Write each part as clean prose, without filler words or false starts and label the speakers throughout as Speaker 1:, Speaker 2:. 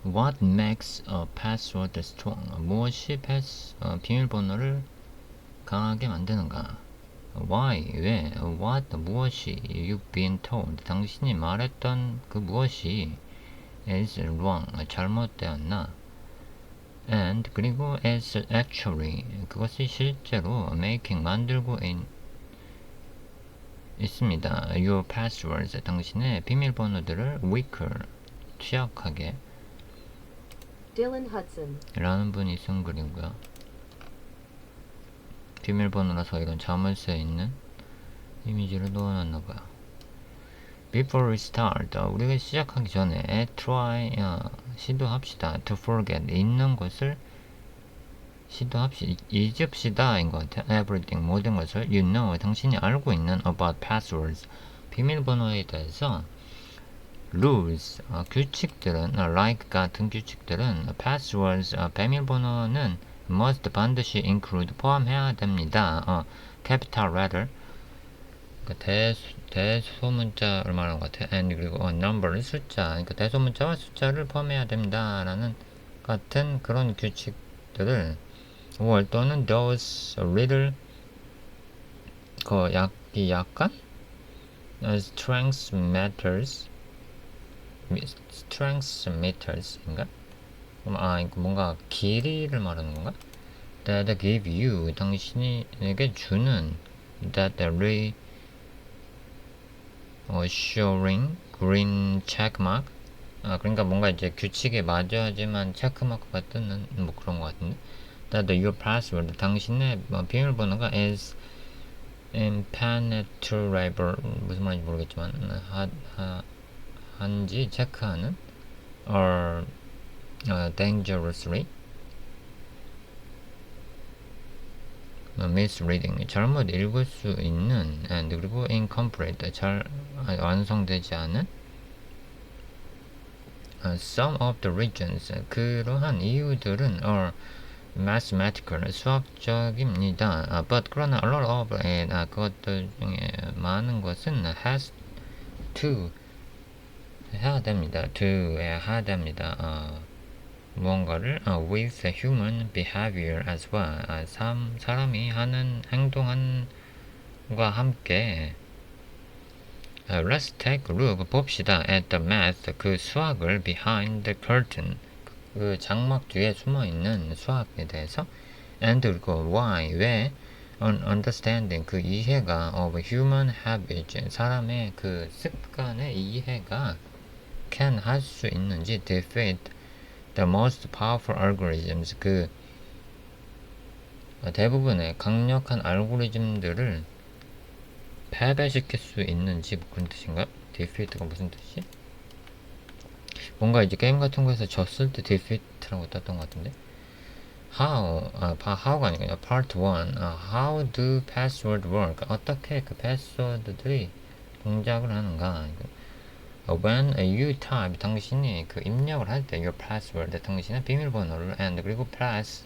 Speaker 1: What makes a password strong? 무엇이 비밀번호를 강하게 만드는가? Why? 왜? What? 무엇이? You've been told. 당신이 말했던 그 무엇이 is wrong. 잘못되었나? And 그리고 is actually. 그것이 실제로 making 만들고 있습니다. Your passwords. 당신의 비밀번호들을 weaker. 취약하게.
Speaker 2: Dylan Hudson.
Speaker 1: 라는 분이 쓴 글이고요. 비밀번호라서 이런 자물쇠에 있는 이미지를 넣어놨나봐요. Before we start, 우리가 시작하기 전에 try, 시도합시다. To forget, 잊는 것을 잊읍시다 인 것 같아요. Everything, 모든 것을 you know, 당신이 알고 있는 about passwords, 비밀번호에 대해서 rules, 규칙들은 like 같은 규칙들은 passwords, 비밀번호는 must 반드시 include 포함해야 됩니다. capital letter 대소문자를 말하는 것 같아요. and 그리고 number 숫자 그러니까 대소문자와 숫자를 포함해야 됩니다라는 같은 그런 규칙들을 또는 those little 약간 strength metters인가? 이거 뭔가 길이를 말하는 건가? That give you 당신에게 주는 that reassuring green checkmark. 그러니까 뭔가 이제 규칙에 맞아야지만 체크마크가 뜨는 뭐 그런 것 같은데. That your password 당신의 비밀번호가 is impenetrable 무슨 말인지 모르겠지만 한지 체크하는 or dangerously misreading 잘못 읽을 수 있는 and 그리고 incomplete 잘 완성되지 않은 some of the reasons 그러한 이유들은 are mathematical 수학적입니다. But 그러나 a lot of 그것들 중에 많은 것은 has to 해야 됩니다. 무언가를 with human behavior as well. 사람이 하는 행동과 함께 let's take a look 봅시다 at the math 그 수학을 behind the curtain 그 장막 뒤에 숨어있는 수학에 대해서 and 그리고 why 왜 understanding 그 이해가 of human habits 사람의 그 습관의 이해가 can 할 수 있는지 defeat the most powerful algorithms 그 대부분의 강력한 알고리즘들을 패배시킬 수 있는지 그런 뜻인가? defeat가 무슨 뜻이지? 뭔가 이제 게임 같은 거에서 졌을 때 defeat라고 떴던 것 같은데 how가 아니고 part 1 how do password work 어떻게 그 패스워드들이 동작을 하는가 when you type 당신이 그 입력을 할 때 your password 당신의 비밀번호를 and 그리고 press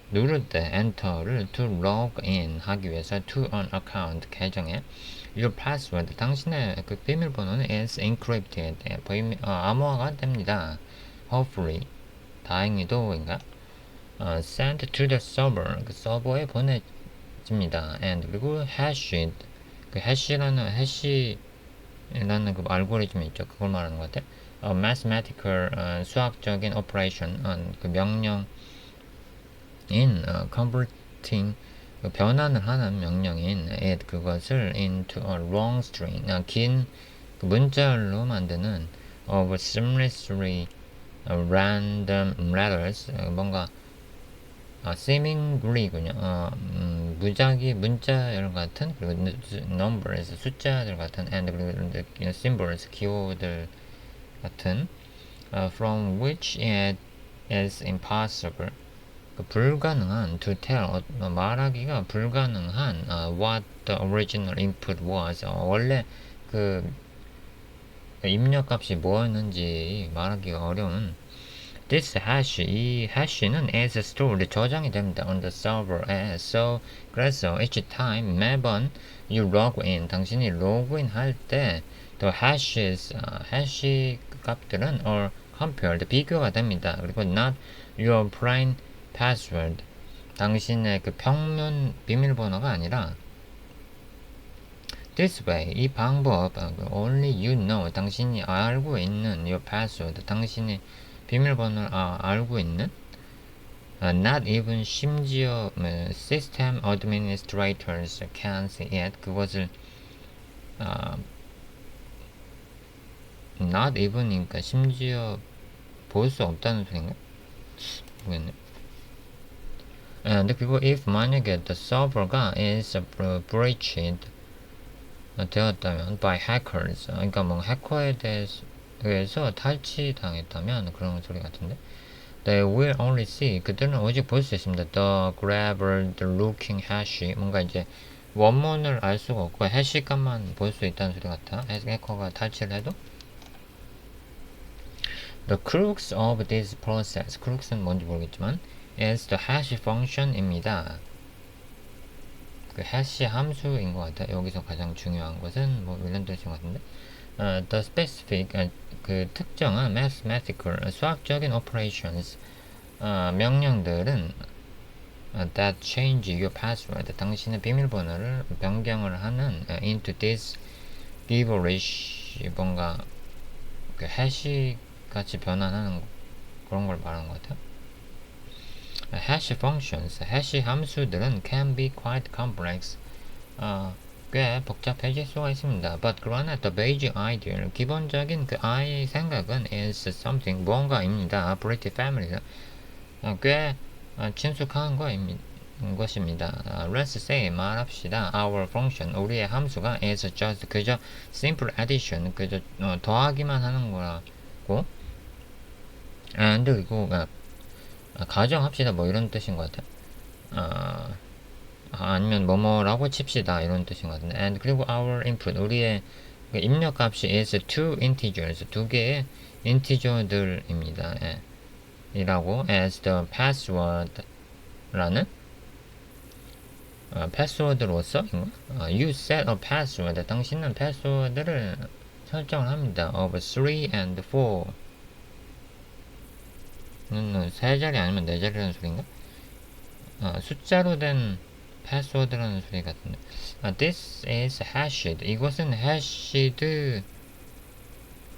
Speaker 1: 누를 때 enter를 to log in 하기 위해서 to an account 계정에 your password 당신의 그 비밀번호는 is encrypted 암호화가 됩니다. hopefully 다행히도인가 sent to the server 그 서버에 보내집니다. and 그리고 hashed 그 hash라는 그 알고리즘이 있죠. 그걸 말하는 것 같아. mathematical 수학적인 operation 그 명령 in converting 변환을 하는 명령인 it 그것을 into a long string 긴 그 문자열로 만드는 of seamlessly random letters 뭔가 seemingly군요. 무작위 문자열 같은 그리고 numbers 숫자들 같은 and 그리고 symbols 기호들 같은 from which it is impossible 불가능한 to tell 말하기가 불가능한 what the original input was 원래 그 입력값이 뭐였는지 말하기가 어려운 this hash 이 hash는 is stored 저장이 됩니다 on the server에 so 그래서 each time 매번 you log in 당신이 로그인 할 때 the hashes hash 값들은 are compared 비교가 됩니다. 그리고 not your plain password 당신의 그 평면 비밀번호가 아니라 this way 이 방법 only you know 당신이 알고 있는 your password 당신의 비밀번호를 알고 있는 not even 심지어 system administrators can see it 그것을 not even이니까 심지어 볼 수 없다는 소린가? 모르겠네. 근데 그리고 if 만약에 the server가 is breached 되었다면 by hackers 그러니까 뭐 해커에 의해서 탈취당했다면 그런 소리 같은데 they will only see 그들은 오직 볼 수 있습니다. the grabbed looking hash 뭔가 이제 원문을 알 수가 없고 해시값만 볼 수 있다는 소리 같아. 해커가 탈취를 해도 the crux of this process crux는 뭔지 모르겠지만 is the hash function입니다. 그 hash 함수인 것 같아. 여기서 가장 중요한 것은 뭐 이런 뜻인 것 같은데 the specific 그 특정한 mathematical 수학적인 operations 명령들은 that change your password 당신의 비밀번호를 변경을 하는 into this gibberish 뭔가 그 해시 같이 변환하는 그런 걸 말하는 것 같아요. hash functions 해시 함수들은 can be quite complex 꽤 복잡해질 수가 있습니다. But 그러나 the basic idea 기본적인 그 생각은 is something 무언가입니다. pretty familiar 꽤 친숙한 것입니다. Let's say 말합시다. Our function 우리의 함수가 is just 그저 simple addition 그저 더하기만 하는 거라고 and 그리고 가정합시다 뭐 이런 뜻인 것 같아요. 아니면 뭐뭐라고 칩시다 이런 뜻인 것 같은데 and 그리고 our input 우리의 입력값이 is two integers 두 개의 인티저들입니다. 이라고 as the password 라는 패스워드로서 you set a password 당신은 패스워드를 설정을 합니다. of 3 and 4 세 자리 아니면 네 자리라는 소리인가? 숫자로 된 패스워드라는 소리 같은데 this is hashed 이것은 hashed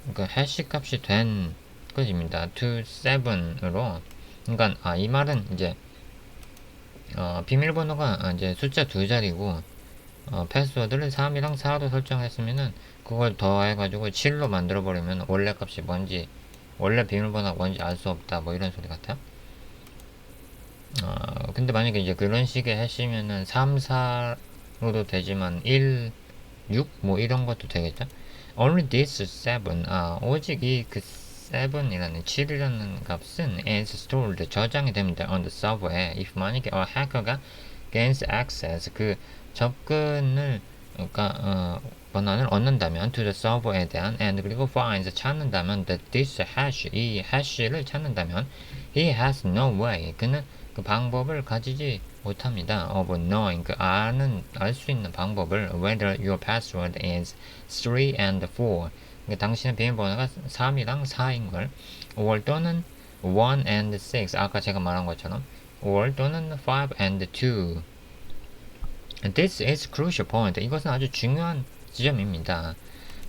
Speaker 1: 그러니까 해시 값이 된 것입니다. to 7으로 그러니까 이 말은 이제 비밀번호가 이제 숫자 두 자리고 패스워드를 3이랑 4로 설정했으면은 그걸 더해가지고 7로 만들어버리면 원래 값이 뭔지 원래 비밀번호가 뭔지 알 수 없다 뭐 이런 소리 같아요. 근데 만약에 이제 그런 식의 해시면은 3, 4로도 되지만 1, 6 뭐 이런 것도 되겠죠. Only this 7 오직 이 그 7이라는 7이라는 값은 is stored 저장이 됩니다. on the server에 if 만약에 hacker가 gains access 그 접근을 권한을 얻는다면 to the server에 대한 and 그리고 finds 찾는다면 that this hash 이 hash를 찾는다면 he has no way 그는 그 방법을 가지지 못합니다. of knowing 그 알 수 있는 방법을 whether your password is 3 and 4 당신의 비밀번호가 3이랑 4인 걸 or 또는 1 and 6 아까 제가 말한 것처럼 or 또는 5 and 2 This is crucial point 이것은 아주 중요한 지점입니다.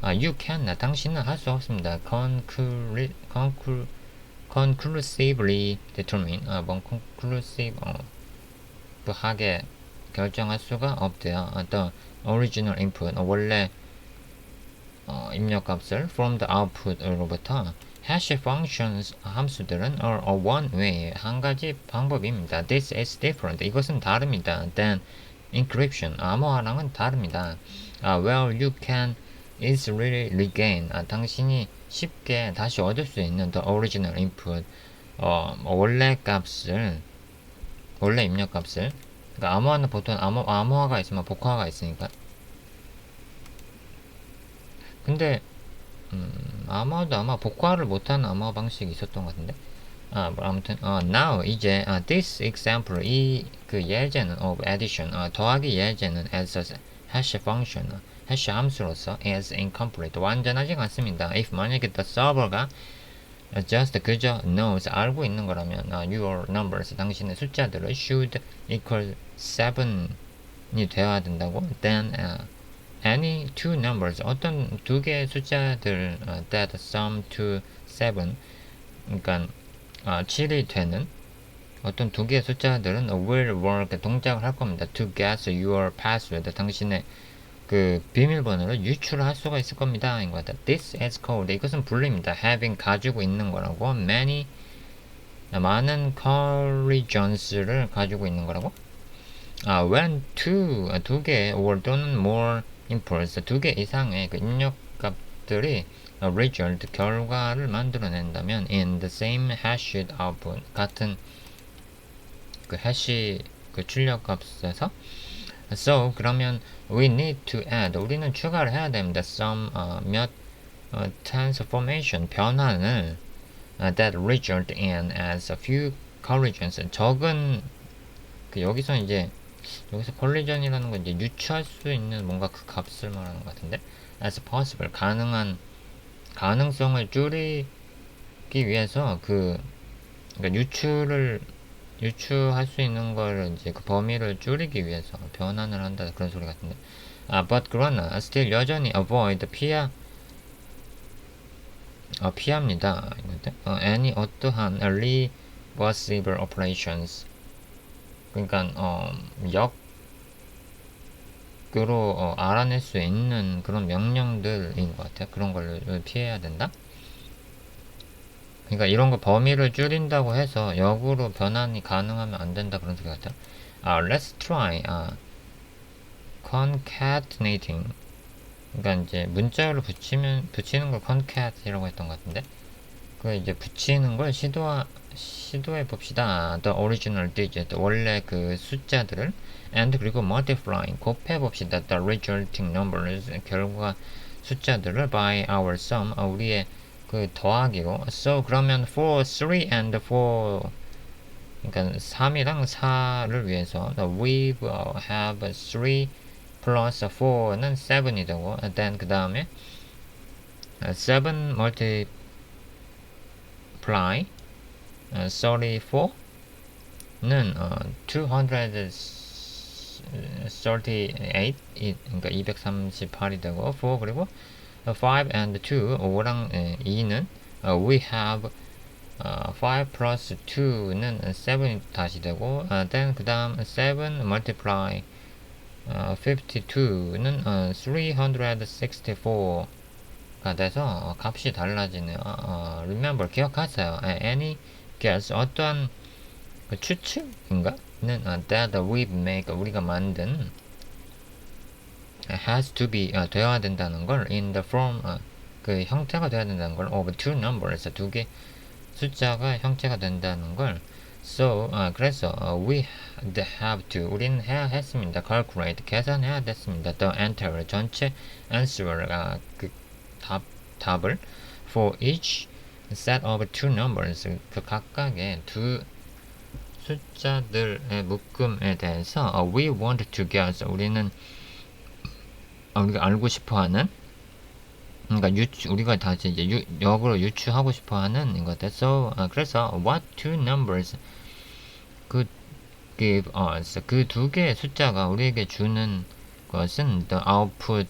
Speaker 1: You can 당신은 할 수 없습니다. conclusively determine conclusive 하게 결정할 수가 없대요. the original input 원래 입력값을 from the output으로부터 hash functions 함수들은 are one way 한 가지 방법입니다. This is different 이것은 다릅니다. than encryption 암호화랑은 다릅니다. Well you can easily regain 당신이 쉽게 다시 얻을 수 있는 the original input 원래 입력값을 그러니까 암호화는 보통 암호화가 있으면 복화가 있으니까 근데 아마도 아마 복화를 못하는 암호화 방식이 있었던 것 같은데 아무튼 now 이제 this example 이 그 예제는 of addition 더하기 예제는 as a hash function hash 함수로서 is incomplete 완전하지 않습니다. if 만약에 the server가 just 그저 knows 알고 있는 거라면 your numbers 당신의 숫자들을 should equal 7이 되어야 된다고. then any two numbers 어떤 두 개의 숫자들 that sum to 7 그러니까 7이 되는 어떤 두 개의 숫자들은 will work 동작을 할 겁니다. to guess your password 당신의 그 비밀번호를 유출할 수가 있을 겁니다. 인 것 같다. This is called 이것은 불립니다. having 가지고 있는 거라고. many 많은 collisions,를 가지고 있는 거라고. when 두 개 or 또는 more inputs 두 개 이상의 그 입력 값들이 result 결과를 만들어낸다면 in the same hash output 같은 그 해시 그 출력 값에서 so 그러면 we need to add 우리는 추가를 해야 됩니다. some 몇 transformation 변환을 that result in as a few collisions 적은 그 여기서 collision이라는 건 이제 유추할 수 있는 뭔가 그 값을 말하는 것 같은데 as possible 가능한 가능성을 줄이기 위해서 그러니까 유추할 수 있는 걸 이제 그 범위를 줄이기 위해서 변환을 한다 그런 소리 같은데. but 그러나 still 여전히 avoid 피합니다. any 어떠한 reversible operations 그러니까 역으로 알아낼 수 있는 그런 명령들인 것 같아요. 그런 걸 피해야 된다. 그러니까 이런 거 범위를 줄인다고 해서 역으로 변환이 가능하면 안 된다 그런 소리 같아요. let's try concatenating. 그러니까 이제 문자를 붙이는 걸 concate이라고 했던 것 같은데, 그 이제 붙이는 걸 시도해 봅시다. the original digit 원래 그 숫자들을 and 그리고 multiplying 곱해 봅시다. the resulting numbers 결과 숫자들을 by our sum 우리의 그 더하기로. so 그러면 for 3 and 4 그러니까 3이랑 4를 위해서 we will have 3 plus 4는 7이 되고 then 그 다음에 7 multiply 34는 238 그러니까 238이 되고 4 그리고 5 and 2 5랑 2는 we have 5 plus 2는 7이 다시 되고 then 그 다음 7 multiply 52는 364가 돼서 값이 달라지네요. remember 기억하세요. any guess 어떠한 그 추측인가? 는 that we make 우리가 만든 has to be 되어야 된다는 걸 in the form 그 형태가 되어야 된다는 걸 of two numbers 두 개 숫자가 형태가 된다는 걸. so 그래서 we have to 우리는 해야 했습니다. calculate 계산해야 됐습니다. the entire 전체 answer 그 답을 for each set of two numbers 그 각각의 두 숫자들의 묶음에 대해서 we want to guess 우리가 알고 싶어하는 그러니까 우리가 다시 이제 역으로 유추하고 싶어하는 이것. so 그래서 what two numbers could give us 그 두 개의 숫자가 우리에게 주는 것은 the output은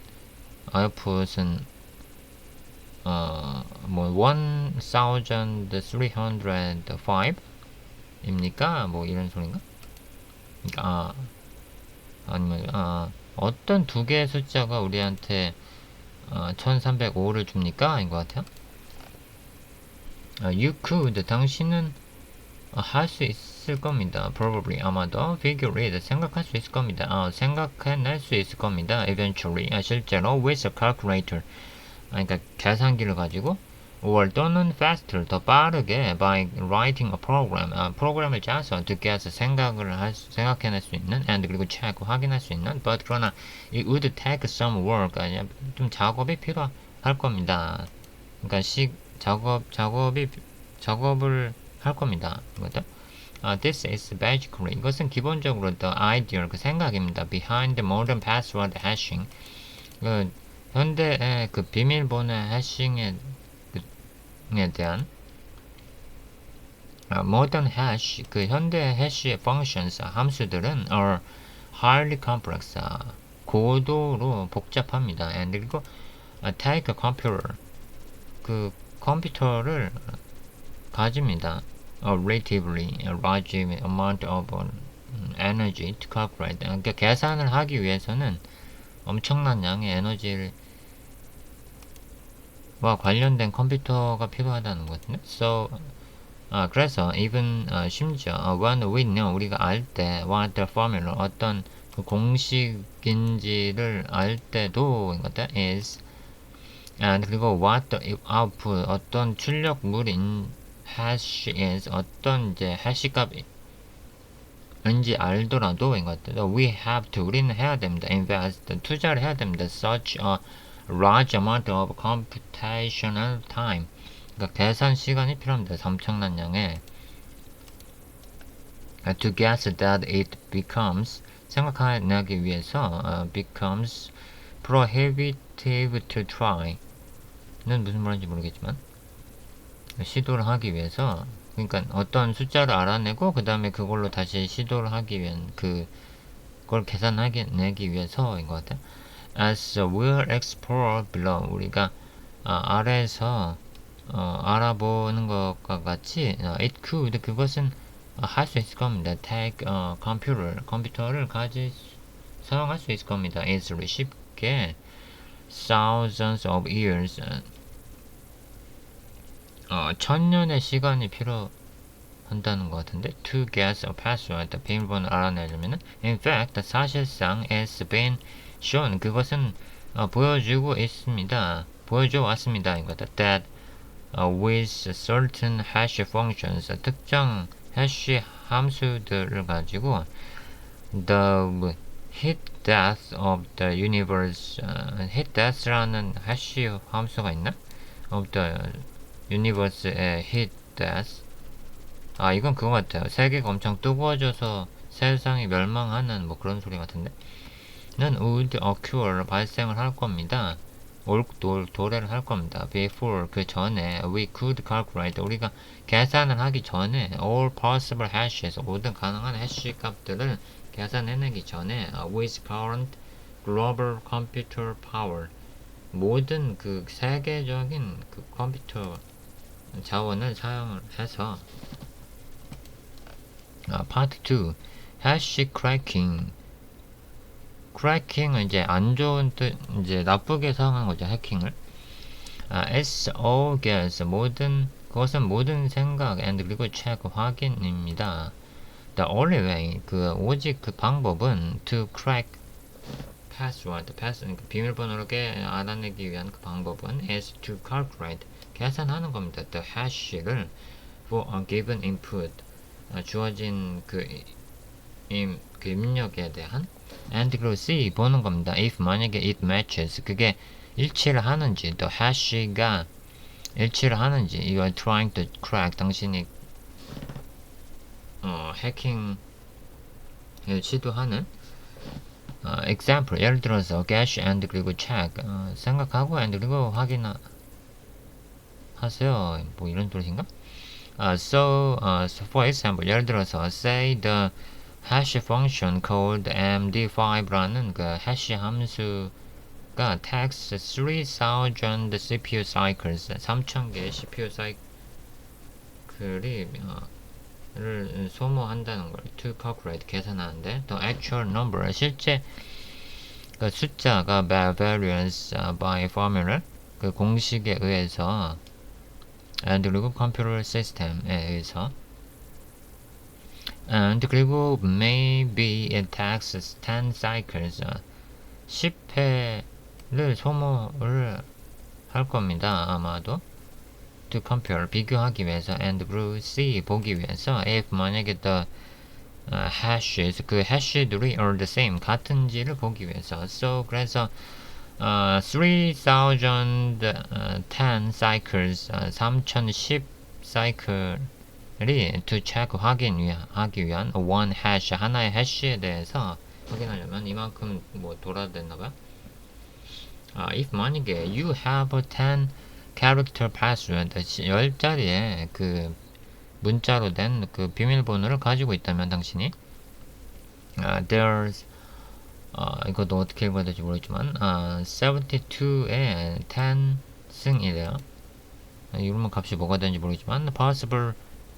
Speaker 1: 1305 입니까? 뭐 이런 소린가? 그러니까 아니면 어떤 두 개의 숫자가 우리한테 1305를 줍니까? 인 것 같아요. you could 당신은 할 수 있을 겁니다. probably 아마도 figure it 생각할 수 있을 겁니다. 생각해낼 수 있을 겁니다. eventually 실제로 with a calculator 그러니까 계산기를 가지고 or 또는 faster 더 빠르게 by writing a program 프로그램을 짜서 to guess 생각해낼 수 있는 and 그리고 check 확인할 수 있는. but 그러나 it would take some work 좀 작업이 필요할 겁니다. 그러니까 작업을 할 겁니다. this is basically 이것은 기본적으로 the idea 그 생각입니다. behind the modern password hashing 현대의 그 비밀번호 해싱에 대한 modern hash, 그 현대 해시 functions, 함수들은 are highly complex, 고도로 복잡합니다. and 그리고 take a computer, 그 컴퓨터를 가집니다. a relatively large amount of energy to calculate. 그러니까 계산을 하기 위해서는 엄청난 양의 에너지를 와 관련된 컴퓨터가 필요하다는 거거든요. 그래서 even 심지어 when we know, 우리가 알 때 what the formula, 어떤 그 공식인지를 알 때도 이것도 is, 그리고 what the output, 어떤 출력물인 hash is, 어떤 이제 hash 값인지 알더라도 이것도 we have to, 우리는 해야 됩니다. invest, 투자를 해야 됩니다. such a large amount of computational time, 그러니까 계산 시간이 필요합니다. 엄청난 양의 to guess that it becomes, 생각하기 위해서 becomes prohibitive to try 는 무슨 말인지 모르겠지만 시도를 하기 위해서, 그러니까 어떤 숫자를 알아내고 그 다음에 그걸로 다시 시도를 하기 위한 그걸 계산하기 위해서인 것 같아요. As we'll explore below, 우리가 아래에서 알아보는 것과 같이 it could, 그것은 할 수 있을 겁니다. take computer, 컴퓨터를 사용할 수 있을 겁니다. easily, 쉽게. thousands of years, 천년의 시간이 필요한다는 것 같은데 to guess a password, 비밀번호를 알아내려면은 in fact, 사실상 it's been shown, 그것은 보여주고 있습니다. 보여줘 왔습니다. 이거다. that with certain hash functions, 특정 해시 함수들을 가지고 the heat death of the universe, heat death라는 해시 함수가 있나? of the universe의 heat death, 이건 그거 같아요. 세계가 엄청 뜨거워져서 세상이 멸망하는 뭐 그런 소리 같은데 는 would occur, 발생을 할 겁니다. 도래를 할 겁니다. before, 그 전에 we could calculate, 우리가 계산을 하기 전에 all possible hashes, 모든 가능한 해시 값들을 계산해내기 전에 with current global computer power, 모든 그 세계적인 그 컴퓨터 자원을 사용을 해서 파트 2 hash cracking. cracking은 이제 안 좋은 뜻, 이제 나쁘게 사용한 거죠. 해킹을. so guess, 그것은 모든 생각 and 그리고 check, 확인입니다. the only way, 오직 그 방법은 to crack password, 그러니까 비밀번호를 알아내기 위한 그 방법은 is to calculate, 계산하는 겁니다. the hash를 for a given input, 주어진 그 입력에 대한, and 그리고 see, 보는 겁니다. if, 만약에 it matches, 그게 일치를 하는지, the hash가 일치를 하는지, you are trying to crack, 당신이 해킹을 시도하는 example, 예를 들어서 guess and 그리고 check, 생각하고 and 그리고 확인하세요, 뭐 이런 뜻인가? So for example, 예를 들어서 say the hash function called MD5라는 그 해시 함수가 takes 3000 CPU cycles, 3000개의 CPU 사이클이 를 소모한다는 걸 to calculate, 계산하는데 the actual number, 실제 그 숫자가 varies by formula, 그 공식에 의해서 and 그리고 computer system에 의해서 and 그리고 maybe it takes 10 cycles, 10회를 소모를 할 겁니다. 아마도 to compare, 비교하기 위해서 and 그리고 see, 보기 위해서 if, 만약에 the hashes, 그 hash들이 are the same, 같은지를 보기 위해서. so 그래서 3010 cycles, 3010 cycle이 to check, 확인하기 위한 one hash, 하나의 hash에 대해서 확인하려면 이만큼 뭐 돌아야 됐나봐요. if, 만약에 you have a 10 character password, 10자리의 그 문자로 된 그 비밀번호를 가지고 있다면 당신이 there's 이것도 어떻게 읽어야 될지 모르겠지만 72에 10승이래요. 이런 값이 뭐가 되는지 모르겠지만 possible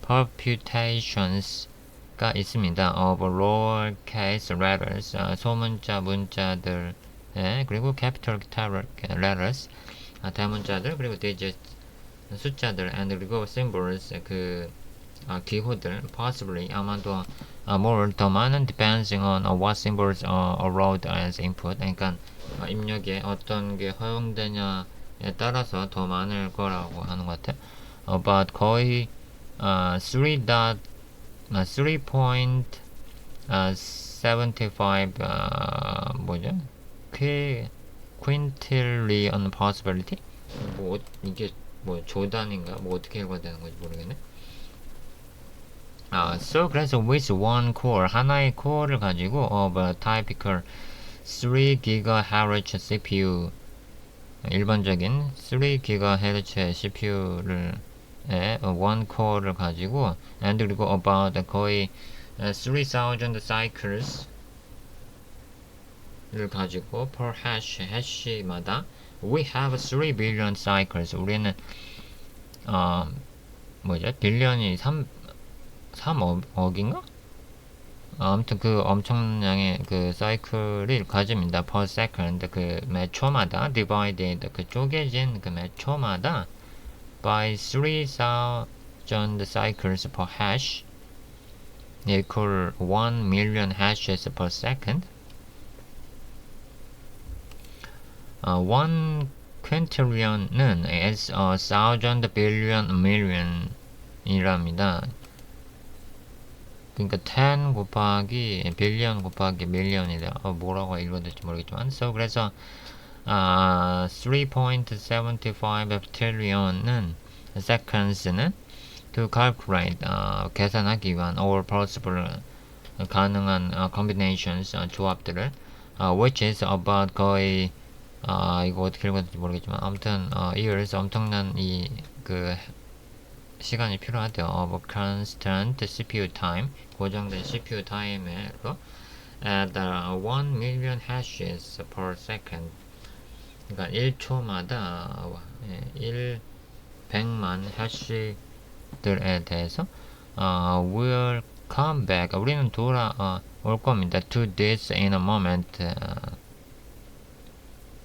Speaker 1: permutations가 있습니다. of lowercase letters 소문자 문자들 그리고 capital letters 대문자들 그리고 digits 숫자들 and 그리고 symbols 기호들 possibly 아마도 more 더 많은 depending on what symbols are allowed as input 그러니까 입력에 어떤 게 허용되냐에 따라서 더 많을 거라고 하는 것 같아. But 거의 3.75 뭐죠? quintillion possibility? 뭐 이게 뭐 조단인가? 뭐 어떻게 읽어야 되는 건지 모르겠네. So 그래서 with one core 하나의 코어를 가지고 of a typical 3GHz CPU 일반적인 3GHz의 CPU를 one core를 가지고 and 그리고 about 거의 3000 cycles 를 가지고 per hash마다 we have 3 billion cycles 우리는 빌리언이 3억인가? 아무튼 그 엄청나게 그 사이클을 가집니다. per second 매 초마다 divided 쪼개진 매 초마다 by 3000 cycles per hash equal 1 million hashes per second. 1 quintillion은 is 1000 billion million 이랍니다. 그러니까 10 곱하기 빌리언 곱하기 밀리언이다. 뭐라고 읽어야 될지 모르겠지만 그래서 3.75 trillion은 seconds는 to calculate 계산하기 위한 all possible 가능한 combinations 조합들을 which is about 거의 이거 어떻게 읽어야 될지 모르겠지만 아무튼 years 엄청난 시간이 필요하대요. of constant CPU time 고정된 CPU 타임으로 at 1 million hashes per second 그러니까 1초마다 100만 해시들에 대해서 will come back 우리는 돌아올 겁니다. to this in a moment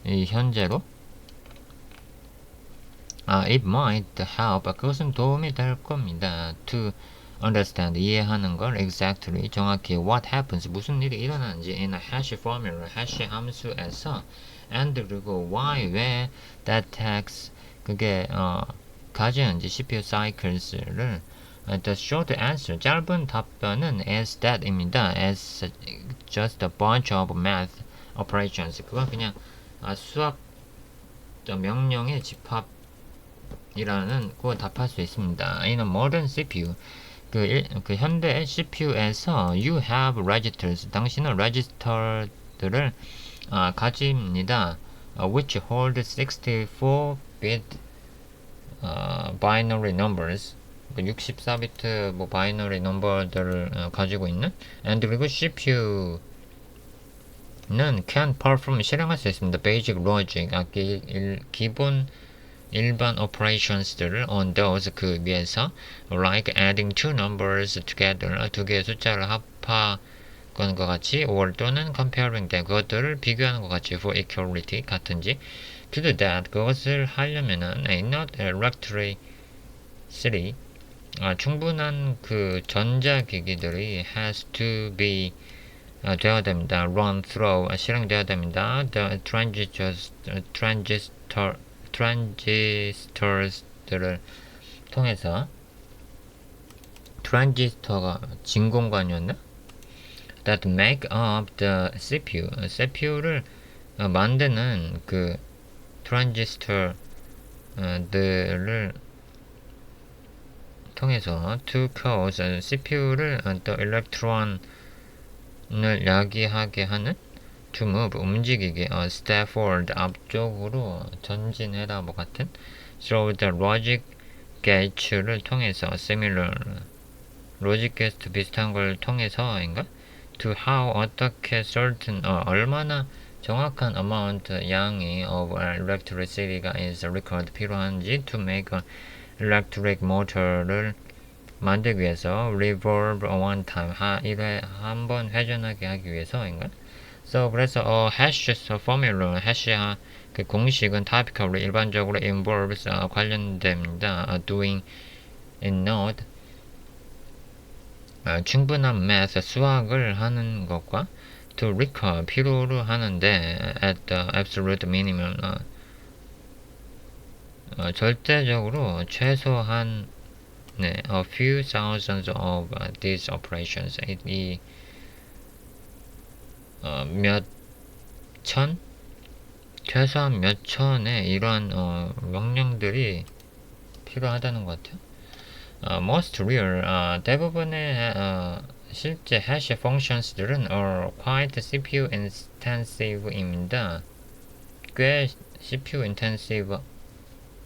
Speaker 1: 이 현재로 it might help 그것은 도움이 될 겁니다. to understand 이해하는 걸 exactly 정확히 what happens 무슨 일이 일어나는지 in a hash formula hash 함수에서 and 그리고 why 왜 that takes 그게 가지는지 CPU cycles를 the short answer 짧은 답변은 is that입니다. as just a bunch of math operations 그건 그냥 수학 명령의 집합이라는 거 답할 수 있습니다. In a modern CPU 그 현대 CPU에서 you have registers 당신은 register들을 가집니다. which hold 64-bit binary numbers 64비트 바이너리 넘버들을 가지고 있는 and 그리고 CPU는 can perform 실행할 수 있습니다. basic logic 기본 일반 operations들을 on those 그 위에서 like adding two numbers together 두 개의 숫자를 합하는 것 같이 or 또는 comparing them 그것들을 비교하는 것 같이 for equality 같은지 to do that 그것을 하려면은 not electricity 충분한 그 전자기기들이 has to be 되어야 됩니다. run through 실행되어야 됩니다. the transistors들을 통해서 트랜지스터가 진공관이었나? that make up the CPU를 만드는 그 트랜지스터들을 통해서 to cause CPU를 the electron을 야기하게 하는 to move 움직이게 step forward 앞쪽으로 전진해라 같은 through the logic get를 통해서 similar 로직 게스트 비슷한 걸 통해서인가? to how 어떻게 certain 얼마나 정확한 amount 양이 of electricity가 is required 필요한지 to make a electric motor를 만들기 위해서 revolve one time 1회 한 번 회전하게 하기 위해서인가? So 그래서 hash formula hash 그 공식은 typically 일반적으로 involves 관련됩니다. doing in node 충분한 math 수학을 하는 것과 to require 필요로 하는데 at the absolute minimum 절대적으로 최소한 네, a few thousands of these operations 몇 천? 최소한 몇 천의 이러한 명령들이 필요하다는 것 같아요. Most real 대부분의 실제 hash functions들은 are quite CPU intensive입니다. 꽤 CPU intensive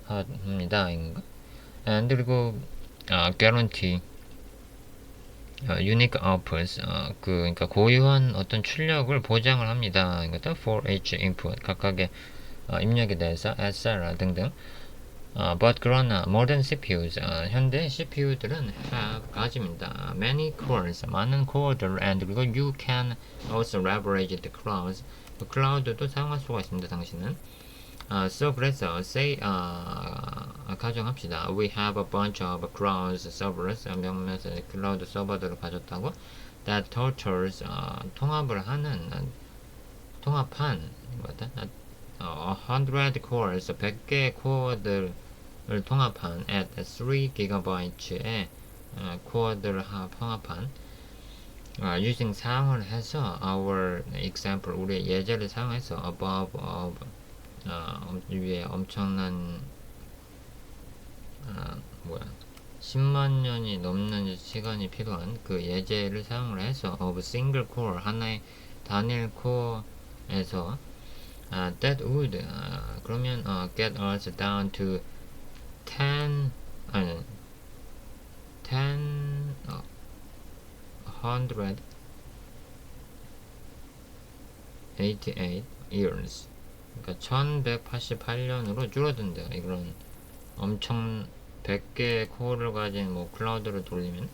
Speaker 1: 합니다. and 그리고 guarantee unique outputs 그러니까 고유한 어떤 출력을 보장을 합니다. 그러니까 for each input 각각의 입력에 대해서 etc. 등등. but 그러나 modern CPUs 현대 CPU들은 가집니다. many cores 많은 코어들 and 그리고 you can also leverage the clouds 그 클라우드도 사용할 수가 있습니다. 당신은 so 그래서 say 가정합시다. We have a bunch of cloud servers 몇몇 클라우드 서버들을 가졌다고 that totals 통합을 하는 통합한 뭐다? 100 cores 100개의 코어들을 통합한 at 3GB의 코어들을 통합한 using 사용을 해서 our example 우리의 예제를 사용해서 above of 위에 엄청난 10만 년이 넘는 시간이 필요한 그 예제를 사용을 해서 of single core 하나의 단일 코어에서 that would 그러면 get us down to 100 188 years 그러니까 1188년으로 줄어든대요. 이런 엄청 100개의 코어를 가진 뭐 클라우드를 돌리면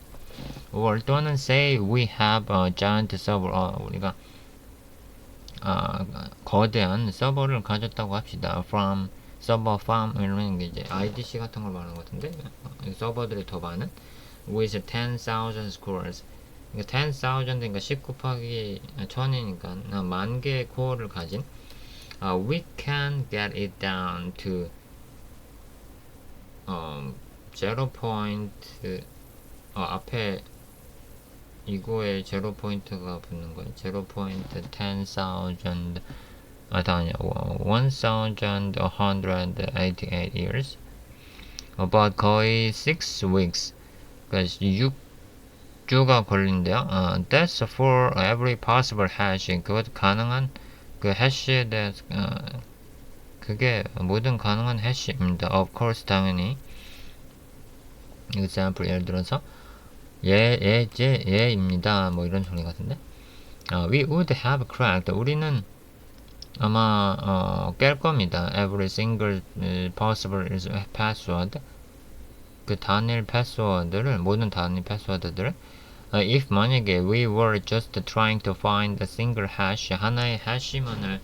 Speaker 1: or 또는 say we have a giant server 우리가 거대한 서버를 가졌다고 합시다. from server farm 이런 게 이제 IDC 같은 걸 말하는 것 같은데 서버들이 더 많은 with 10,000 cores 그러니까 10,000이니까 10 곱하기 1000이니까 만 개의 코어를 가진 we can get it down to 0 포인트 앞에 이거에 0 포인트가 붙는 거예요. 0 포인트 10,000 아니야 1,188 years about 거의 6 weeks 그러니까 6주가 걸린대요. That's for every possible hash 그것 가능한 그 해시에 대해서 그게 모든 가능한 해시입니다. Of course 당연히 example 예를 들어서 예입니다. 뭐 이런 소리 같은데 we would have cracked 우리는 아마 깰 겁니다. Every single possible password 그 단일 패스워드를 모든 단일 패스워드들을 if 만약에 we were just trying to find a single hash 하나의 해시만을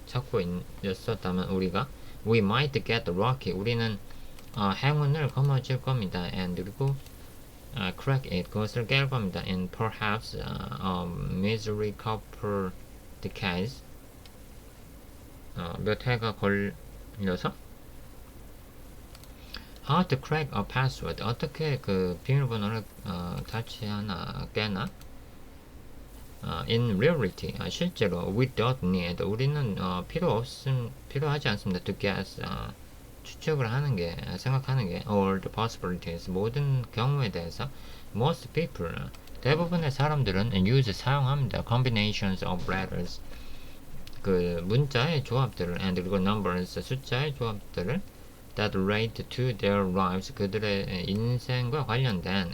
Speaker 1: 찾고 있었다면 우리가 we might get lucky 우리는 행운을 거머쥘 겁니다. and 그리고 crack it 그것을 깰 겁니다. and perhaps a misery couple decades 몇 해가 걸려서 how to crack a password 어떻게 그 비밀번호를 탈취하나 깨나 in reality 실제로 we don't need 우리는 필요하지 않습니다. to guess 추측을 하는 게 생각하는 게 all the possibilities 모든 경우에 대해서 most people 대부분의 사람들은 use 사용합니다. combinations of letters 그 문자의 조합들을 and 그리고 numbers 숫자의 조합들을 that relate to their lives. 그들의 인생과 관련된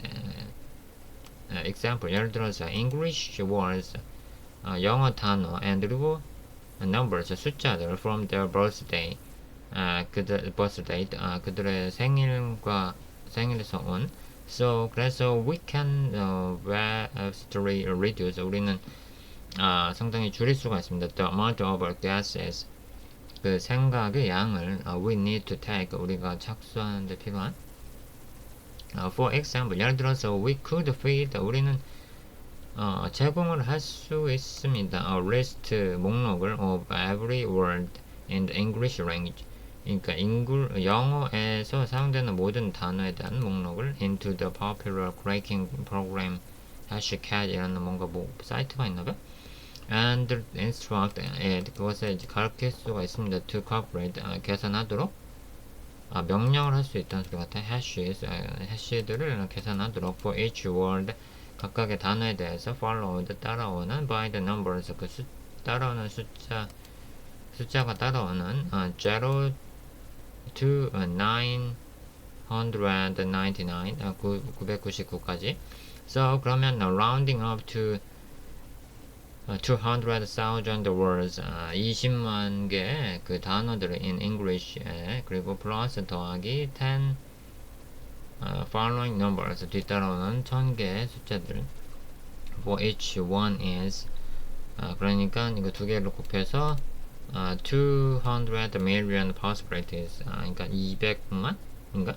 Speaker 1: example. 예를 들어서 English words, 영어 단어, and 그리고 numbers, 숫자들 from their birthday. 그들 birthday, 그들의 생일에서 온. So 그래서 we can vastly reduce. 우리는 상당히 줄일 수가 있습니다. The amount of gases. 그 생각의 양을 we need to take. 우리가 착수하는데 필요한. For example, 예를 들어서 we could feed. 우리는 제공을 할 수 있습니다. A list 목록을 of every word in the English language. 그러니까 영어에서 사용되는 모든 단어에 대한 목록을 into the popular cracking program hashcat이라는 뭔가 사이트가 있나봐요. And instruct it. 그것을 이제 가르칠 수가 있습니다. To calculate. 계산하도록. 명령을 할 수 있다는 소리 같아. 해시들을 계산하도록. For each word. 각각의 단어에 대해서 followed. 따라오는 by the numbers. 따라오는 숫자가 따라오는 0 to 999, 999까지. So 그러면 rounding up to 200,000 words, 20만 개의 그 단어들을 in English에, 그리고 플러스 더하기 10 following numbers, 뒤따라오는 1000개의 숫자들. For each one is, 그러니까 이거 두 개를 곱해서 200 million possibilities. 그러니까 200만인가?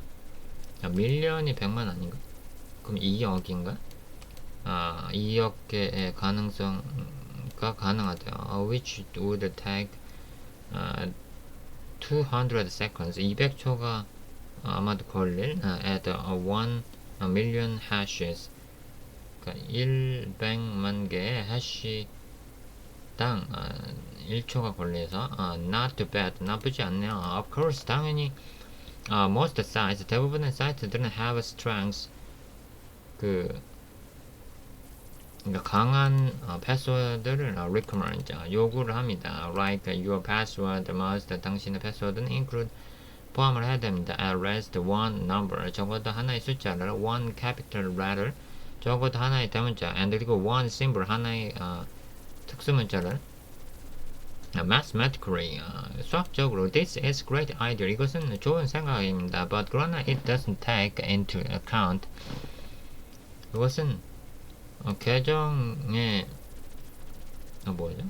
Speaker 1: 밀리언이 100만 아닌가? 그럼 2억인가? 2억 개의 가능성가 가능하대요. Which would take 200 seconds. 200초가 아마도 걸릴 at 1 million hashes. 그러니까 100만 개의 해시당 1초가 걸려서 not too bad. 나쁘지 않네요. Of course, 당연히 most sites, 대부분의 사이트들은 have strengths. 그러니까 강한 패스워드를 recommend, 요구를 합니다. Like your password must, 당신의 패스워드는 include, 포함을 해야 됩니다. At least one number, 적어도 하나의 숫자를, one capital letter, 적어도 하나의 대문자, and 그리고 one symbol, 하나의 특수문자를. Mathematically, 수학적으로, this is great idea. 이것은 좋은 생각입니다. But 그러나 it doesn't take into account. 이것은 계정에 뭐죠?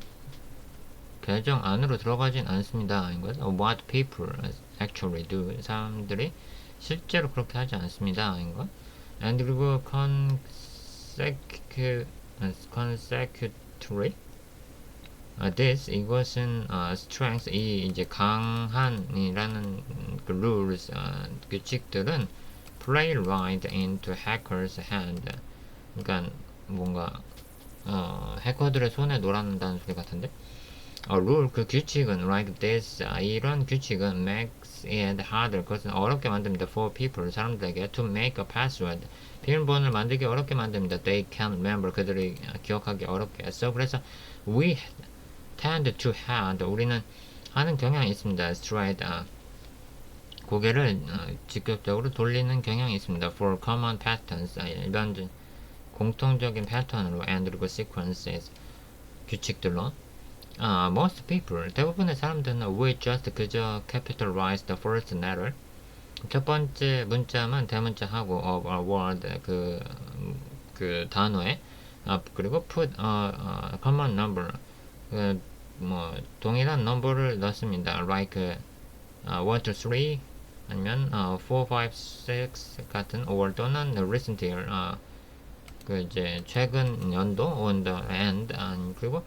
Speaker 1: 계정 안으로 들어가진 않습니다. 이것 what people actually do. 사람들이 실제로 그렇게 하지 않습니다. 이것 and 그리고 consecutory. This, 이것은 strength, 이 이제 강한이라는 그 rules, 규칙들은 play right into hackers' hand. 그러니까 뭔가 해커들의 손에 놀아난다는 소리 같은데. rule, 그 규칙은 like this, 이런 규칙은 makes it harder. 그것은 어렵게 만듭니다. For people, 사람들에게 to make a password. 비밀번호를 만들기 어렵게 만듭니다. They can't remember. 그들이 기억하기 어렵게. So 그래서 we tend to have, 우리는 하는 경향이 있습니다. straight, 고개를 직접적으로 돌리는 경향이 있습니다. For common patterns, 일반적인 공통적인 패턴으로, and 그리고 sequences, 규칙들로. Most people, 대부분의 사람들은 will just 그저 capitalize the first letter, 첫 번째 문자만 대문자하고 of a word, 그 단어에, 그리고 put a common number, 동일한 넘버를 넣습니다. Like 1, 2, 3, 아니면 4, 5, 6 같은, or 또는 recent year, 이제 최근 연도, on the end, 그리고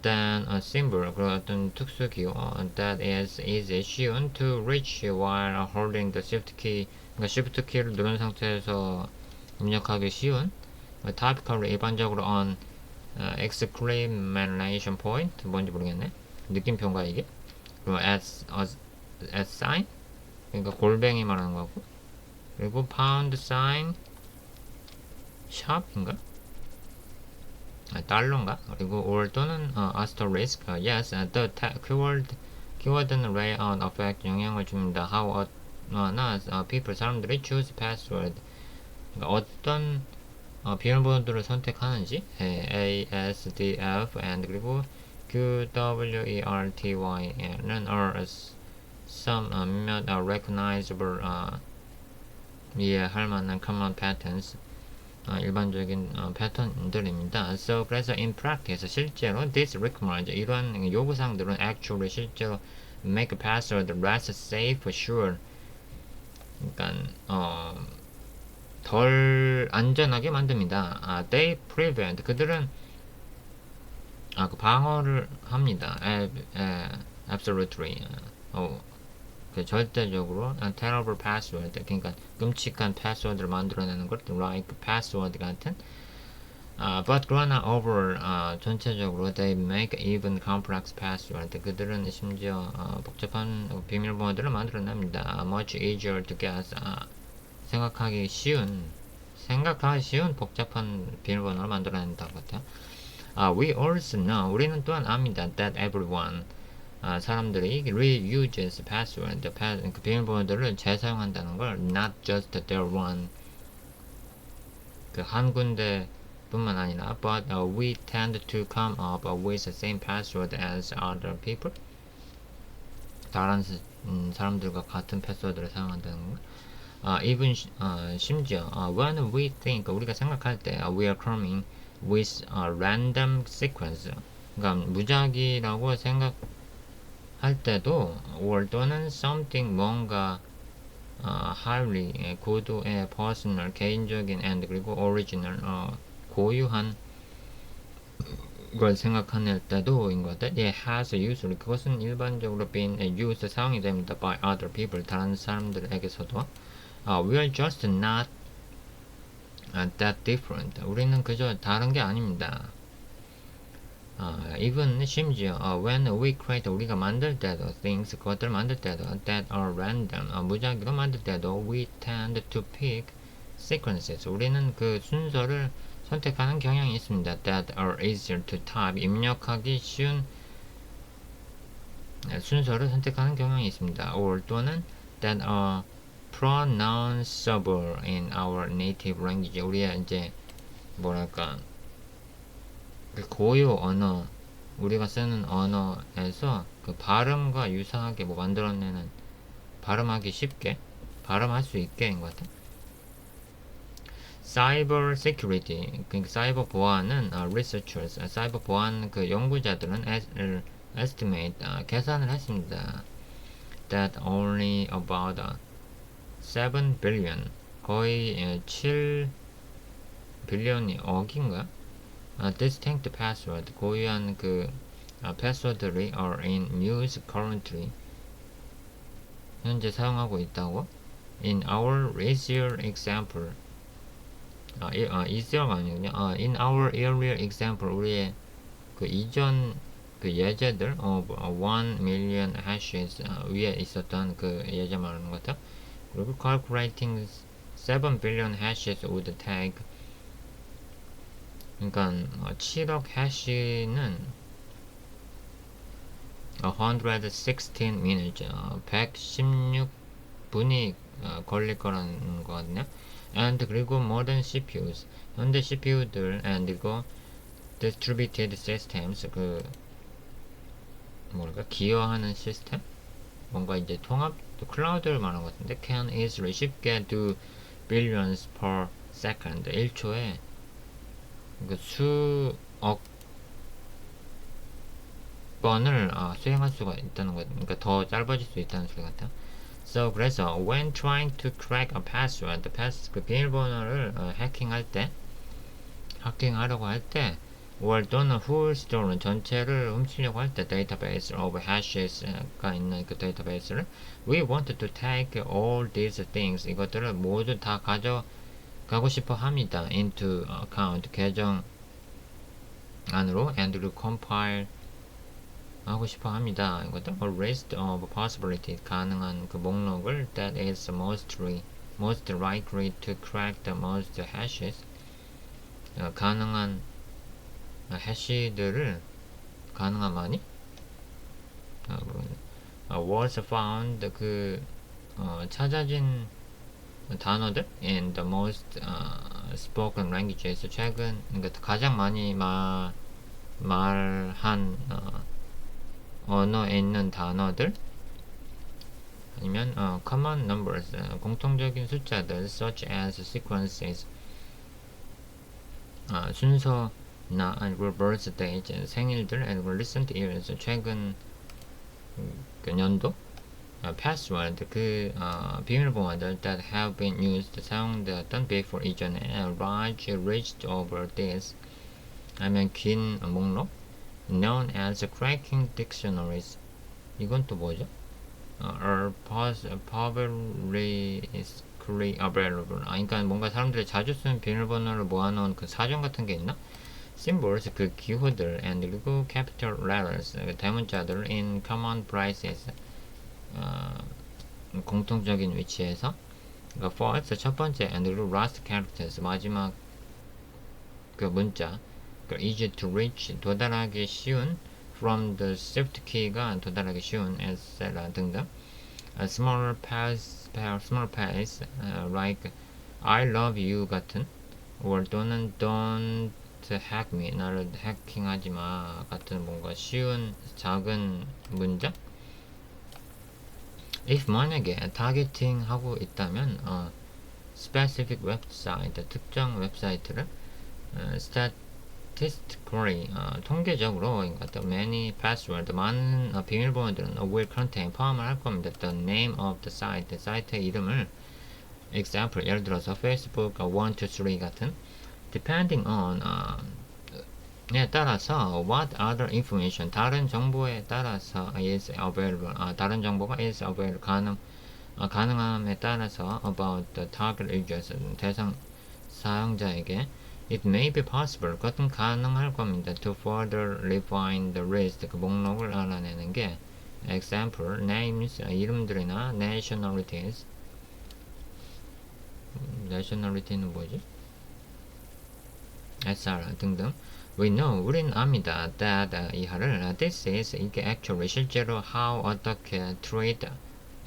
Speaker 1: then a symbol, 그런 어떤 특수 기호 that is easy, 쉬운 to reach while holding the shift key, 그러니까 shift 키를 누른 상태에서 입력하기 쉬운. typically, 일반적으로 on exclamation point, 뭔지 모르겠네. 느낌표인가 이게? 그리고 at sign, 그러니까 골뱅이 말하는 거고. 그리고 pound sign, 샵인가? 달러인가? 그리고 or 또는 asterisk. Yes, the keyword 키워드는 layout affect 영향을 줍니다. how people 사람들이 choose password 그러니까 어떤 비밀번호를 선택하는지 A, S, D, F and 그리고 Q, W, E, R, T, Y는 are some 몇몇 recognizable 이해할 만한 common patterns 일반적인 패턴들입니다. So 그래서 in practice 실제로 this requires 이러한 요구사항들은 actually 실제로 make password less safe, sure. 그러니까 덜 안전하게 만듭니다. They prevent 그들은 그 방어를 합니다. Absolutely. 그 절대적으로 terrible password 그러니까 끔찍한 패스워드를 만들어내는 것 like password 같은 but 그러나 overall 전체적으로 they make even complex password 그들은 심지어 복잡한 비밀번호들을 만들어냅니다. much easier to guess 생각하기 쉬운 복잡한 비밀번호를 만들어낸다고 같아요. We also know 우리는 또한 압니다 that everyone 사람들이 reuses password, 그 비밀번호들을 재사용한다는 걸 not just their one 그 한 군데 뿐만 아니라 but we tend to come up with the same password as other people 다른 사람들과 같은 패스워드를 사용한다는 걸 even 심지어 when we think 우리가 생각할 때 we are coming with a random sequence 그러니까 무작위라고 생각 할 때도 or 또는 something 뭔가 highly 고도의 personal 개인적인 and 그리고 original 고유한 걸 생각할 때도 인 것 같아. It has usually 그것은 일반적으로 been used 사용이 됩니다 by other people 다른 사람들에게서도. We are just not that different. 우리는 그저 다른 게 아닙니다. even 심지어 when we create 우리가 만들 때도 things 그것들을 만들 때도 that are random 무작위로 만들 때도 we tend to pick sequences 우리는 그 순서를 선택하는 경향이 있습니다. that are easier to type 입력하기 쉬운 순서를 선택하는 경향이 있습니다. or 또는 that are pronounceable in our native language 우리의 이제 뭐랄까 그 고유 언어 우리가 쓰는 언어에서 그 발음과 유사하게 만들어내는 발음하기 쉽게 발음할 수 있게인 것 같아. Cyber security 그러니까 사이버 보안은 researchers 사이버 보안 그 연구자들은 estimate 계산을 했습니다. That only about 7 billion 거의 7 빌리언이 억인가? distinct password 고유한 그 패스워드들이 are in use currently 현재 사용하고 있다고. In our earlier example easier가 아니군요. In our earlier example 우리의 그 이전 그 예제들 1 million hashes 위에 있었던 그 예제 말하는 것 같아. 그리고 calculating 7 billion hashes would take 그러니까 7억 해시는 116 minutes 116분이 걸릴 거라는 거거든요. and 그리고 modern CPUs 현대 CPU들 and 그리고 distributed systems 그 뭐랄까 기여하는 시스템 뭔가 이제 통합 클라우드를 말하는 것 같은데 can easily 쉽게 do billions per second 1초에 그 수억 번을 수행할 수가 있다는 거 그러니까 더 짧아질 수 있다는 소리 같아요. So 그래서 when trying to crack a password, 그 비밀번호를 해킹하려고 할 때, or 또는 whole store는 전체를 훔치려고 할 때, database of hashes가 있는 그 데이터베이스를 we want to take all these things 이것들을 모두 다 가져가고 싶어 합니다. into account 계정 안으로 and compile 하고 싶어 합니다. 이것도 a list of possibilities 가능한 그 목록을 that is most likely to crack the most hashes 가능한 해시들을 가능한 많이 was found 찾아진 단어들 in the most spoken languages 최근 그러니까 가장 많이 말한 언어에 있는 단어들 아니면 common numbers 공통적인 숫자들 such as sequences 순서나 아니고 birthdays 생일들 아니고 recent years 최근 그 연도 password 비밀번호들 that have been used 사용되었던 before 이전에 large reached over this 하면 긴 목록 known as cracking dictionaries 이건 또 뭐죠? are publicly available 그러니까 뭔가 사람들이 자주 쓰는 비밀번호를 모아놓은 그 사전 같은 게 있나? symbols 그 기호들 and 그리고 capital letters 대문자들 in common places 공통적인 위치에서 그러니까 first 첫 번째 and 그리고 last characters 마지막 그 문자 easy to reach 도달하기 쉬운 from the shift key가 도달하기 쉬운 etc 등등 small pass like I love you 같은 or 또는 don't hack me 나를 해킹하지 마 같은 뭔가 쉬운 작은 문장 if 만약에 타겟팅 하고 있다면 specific 웹사이트 특정 웹사이트를 statistically 통계적으로 many password 많은 비밀번호들은 will contain 포함을 할 겁니다. The name of the site 사이트의 이름을 example 예를 들어서 Facebook 1, 2, 3 같은 depending on 에 따라서 what other information 다른 정보에 따라서 is available 다른 정보가 is available 가능함에 따라서 about the target users 대상 사용자에게 it may be possible 그것은 가능할 겁니다 to further refine the list 그 목록을 알아내는 게 example names 이름들이나 nationalities nationality는 뭐지? SR 등등 we know 우린 압니다 that 이하를 this is 이게 actually 실제로 how 어떻게 treat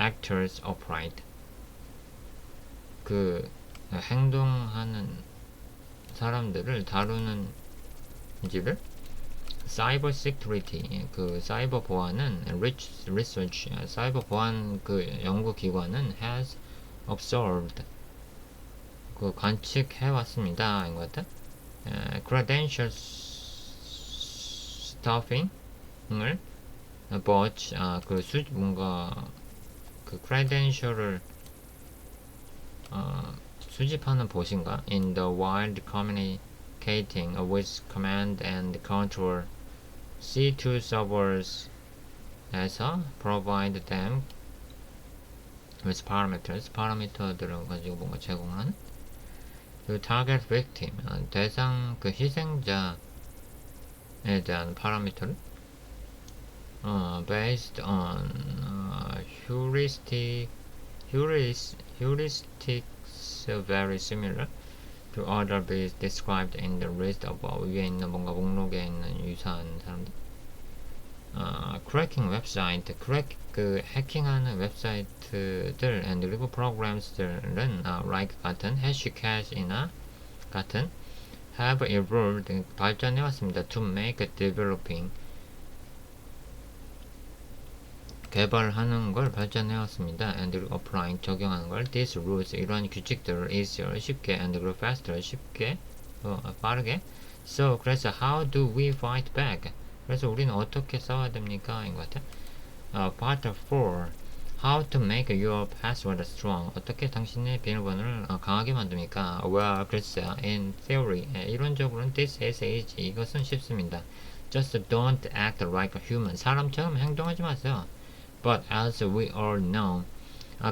Speaker 1: actors operate 그 행동하는 사람들을 다루는지를 사이버 시큐리티 그 사이버 보안은 research 사이버 보안 그 연구 기관은 has observed 그 관측해 왔습니다. 이거 같아. credential stuffing을 but 그 뭔가 그 credential을 수집하는 보신가 in the wild communicating with command and control C2 servers 에서 provide them with parameters 파라미터들을 가지고 뭔가 제공하는 그 target victim 대상 그 희생자에 대한 파라미터를 based on heuristics very similar to other bees described in the list above 위에 있는 뭔가 목록에 있는 유사한 사람들 cracking 웹사이트 그 해킹하는 웹사이트들 and 그리고 프로그램들은 like 같은 hashcash이나 같은 have evolved 발전해 왔습니다 to make developing 개발하는 걸 발전해 왔습니다 and 그리고 applying 적용하는 걸 these rules 이런 규칙들을 easier 쉽게 and 그리고 faster 쉽게 빠르게 so 그래서 how do we fight back 그래서 우리는 어떻게 싸워야 됩니까? 인 것 같아. Part 4. How to make your password strong. 어떻게 당신의 비밀번호를 강하게 만듭니까? Well, 글쎄, in theory, 이론적으로는 this is easy. 이것은 쉽습니다. Just don't act like a human. 사람처럼 행동하지 마세요. But as we all know,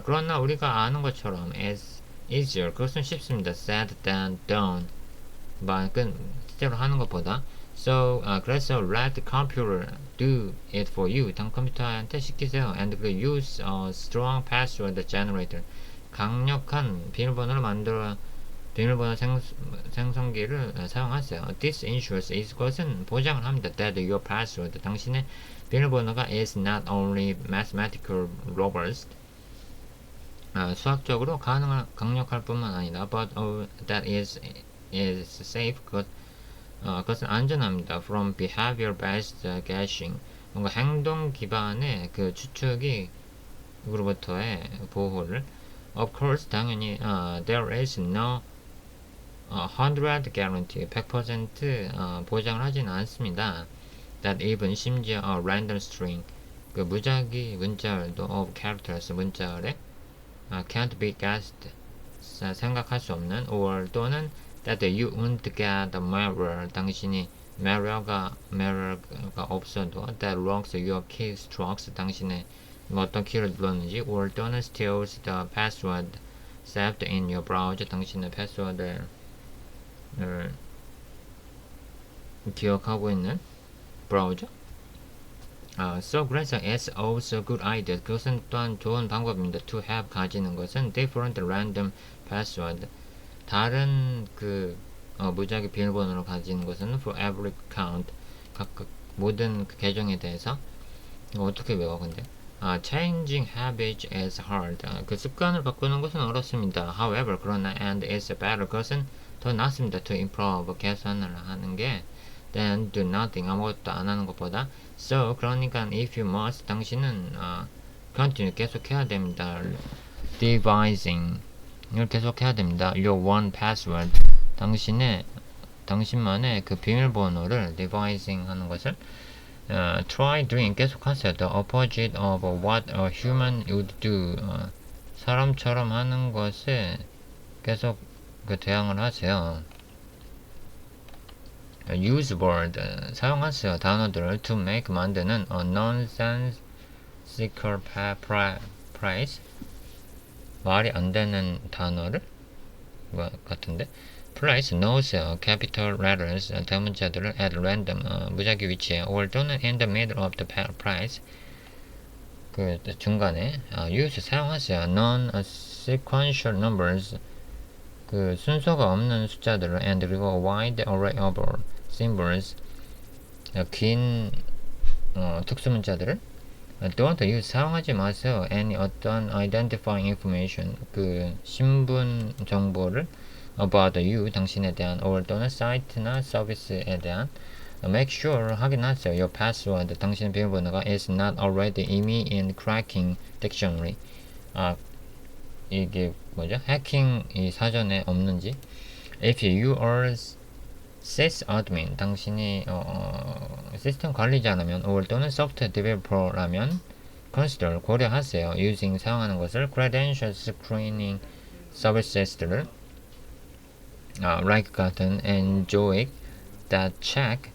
Speaker 1: 그러나 우리가 아는 것처럼 is easier. 그것은 쉽습니다. Said than done. 실제로 하는 것보다. So, 그래서 let the computer do it for you. 컴퓨터한테 시키세요. And use a strong password generator. 강력한 비밀번호를 만들어 비밀번호 생성기를 사용하세요. This ensures 이것은 보장을 합니다. That your password 당신의 비밀번호가 is not only mathematical robust 수학적으로 강력할 뿐만 아니라 but that is safe 그것은 안전합니다. From behavior based caching 뭔가 행동 기반의 그 추측이 으로부터의 보호를 Of course 당연히 there is no 100 guarantee 100% 보장을 하지는 않습니다. That even 심지어 random string 그 무작위 문자열도 of characters 문자열에 can't be guessed 생각할 수 없는 or 또는 that you won't get the malware 당신이 malware가 없어도 that locks your keystrokes 당신의 어떤 키를 눌렀는지 or 또는 steals the password saved in your browser 당신의 패스워드를 기억하고 있는 브라우저 So 그래서 it's also a good idea 그것은 또한 좋은 방법입니다 to have 가지는 것은 different random password 다른 그 무작위 비밀번호를 가지는 것은 for every account 각각 모든 그 계정에 대해서 이거 어떻게 외워 근데 changing habits is hard 그 습관을 바꾸는 것은 어렵습니다 however 그러나 and is better 그것은 더 낫습니다 to improve 개선을 하는 게 then do nothing 아무것도 안 하는 것보다 so 그러니까 if you must 당신은 continue 계속해야 됩니다 devising 이걸 계속해야 됩니다 your one password 당신만의 그 비밀번호를 devising 하는 것을 try doing 계속하세요 the opposite of what a human would do 사람처럼 하는 것에 계속 그 대항을 하세요 use word 사용하세요 단어들을 to make 만드는 a nonsensical phrase 말이 안 되는 단어를 같은데 place 넣으세요 capital letters 대문자들을 at random 무작위 위치에 or 또는 in the middle of the phrase 그 중간에 use 사용하세요 non-sequential numbers 그 순서가 없는 숫자들을 and 그리고 a wide array of symbols 긴 특수문자들을 don't use 사용하지 마세요 any 어떤 identifying information 그 신분 정보를 about you 당신에 대한 or 또는 사이트나 서비스에 대한 make sure 확인하세요 your password 당신의 비밀번호가 is not already 이미 in cracking dictionary 이게 뭐죠? 해킹 이 사전에 없는지 if you are sysadmin 당신이 시스템 관리자라면 or 또는 software developer라면 consider 고려하세요 using 사용하는 것을 credential screening services들을 like 같은 enjoy that check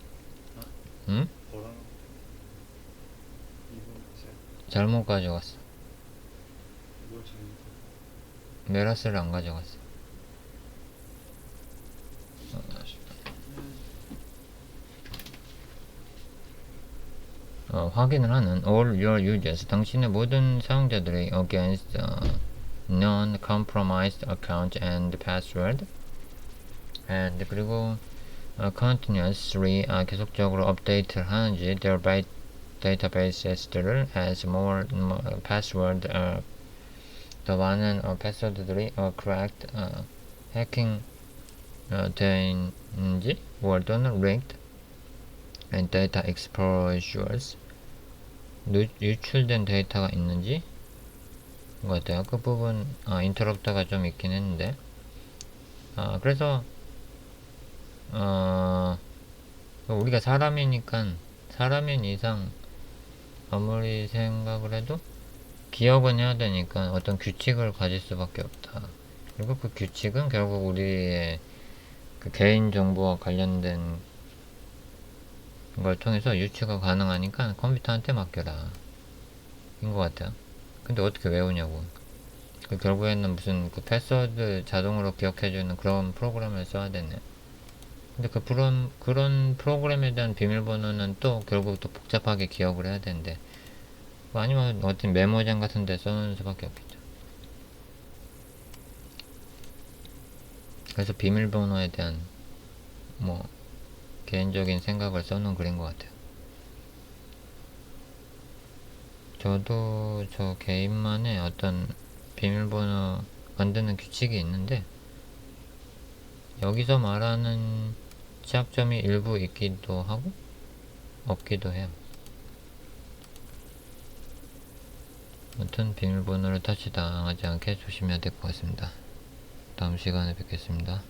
Speaker 1: 잘못 가져갔어 메라스를 안 가져갔어 확인을 하는 all your users 당신의 모든 사용자들의 against non-compromised account and password and 그리고 continuously 계속적으로 업데이트를 하는지 their database들을 as more password 더 많은 패스워드들이 cracked 해킹 되어 있는지 or 또는 leaked and data exposures 유출된 데이터가 있는지 것 같아요. 그 부분 인터럽터가 좀 있긴 했는데 그래서 우리가 사람이니까 사람인 이상 아무리 생각을 해도 기억은 해야 되니까 어떤 규칙을 가질 수밖에 없다. 그리고 그 규칙은 결국 우리의 그 개인정보와 관련된 걸 통해서 유추가 가능하니까 컴퓨터한테 맡겨라 인 것 같아요. 근데 어떻게 외우냐고. 그 결국에는 무슨 그 패스워드 자동으로 기억해주는 그런 프로그램을 써야 되네. 근데 그런 프로그램에 대한 비밀번호는 또 결국 또 복잡하게 기억을 해야 되는데 뭐 아니면 어떤 메모장 같은 데 써놓는 수밖에 없겠죠. 그래서 비밀번호에 대한 뭐 개인적인 생각을 써놓은 글인 것 같아요. 저도 저 개인만의 어떤 비밀번호 만드는 규칙이 있는데, 여기서 말하는 취약점이 일부 있기도 하고 없기도 해요. 아무튼 비밀번호를 다시 당하지 않게 조심해야 될 것 같습니다. 다음 시간에 뵙겠습니다.